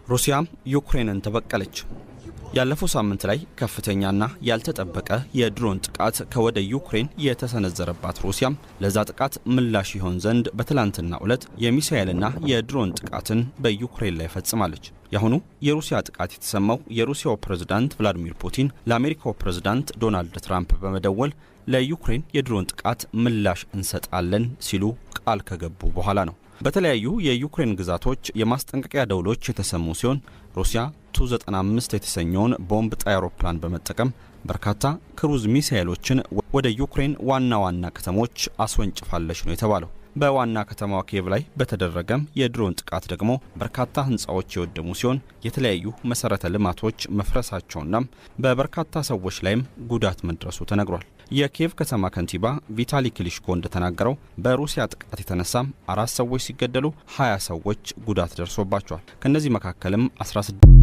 ሩሲያም ዩክሬንን ተበቀለች። ያለፈው ሳምንት ላይ ከፍተኛና ያልተጠበቀ የድሮን ጥቃት ከወደ ዩክሬን የተሰነዘረባት ሩሲያም ለዛ ጥቃት ምላሽ ይሆን ዘንድ በትላንትናው ዕለት የሚሳኤልና የድሮን ጥቃትን በዩክሬን ላይ ፈጽማለች። ያሁኑ የሩሲያ ጥቃት የተሰማው የሩሲያው ፕሬዝዳንት ቭላዲሚር ፑቲን ለአሜሪካው ፕሬዝዳንት ዶናልድ ትራምፕ በመደወል ለዩክሬን የድሮን ጥቃት ምላሽ እንሰጣለን ሲሉ ቃል ከገቡ በኋላ ነው። በተለያዩ የዩክሬን ግዛቶች የማስጠንቀቂያ ደውሎች የተሰሙ ሲሆን ሩሲያ ቱ-95 የተሰኘውን ቦምብ ጣይ አውሮፕላን በመጠቀም በርካታ ክሩዝ ሚሳኤሎችን ወደ ዩክሬን ዋና ዋና ከተሞች አስወንጭፋለች ነው የተባለው። በዋና ከተማዋ ኪየቭ ላይ በተደረገም የድሮን ጥቃት ደግሞ በርካታ ህንጻዎች የወደሙ ሲሆን የተለያዩ መሰረተ ልማቶች መፍረሳቸውና በበርካታ ሰዎች ላይም ጉዳት መድረሱ ተነግሯል። የኪየቭ ከተማ ከንቲባ ቪታሊ ክሊሽኮ እንደተናገረው በሩሲያ ጥቃት የተነሳም 4 ሰዎች ሲገደሉ 20 ሰዎች ጉዳት ደርሶባቸዋል። ከነዚህ መካከልም 16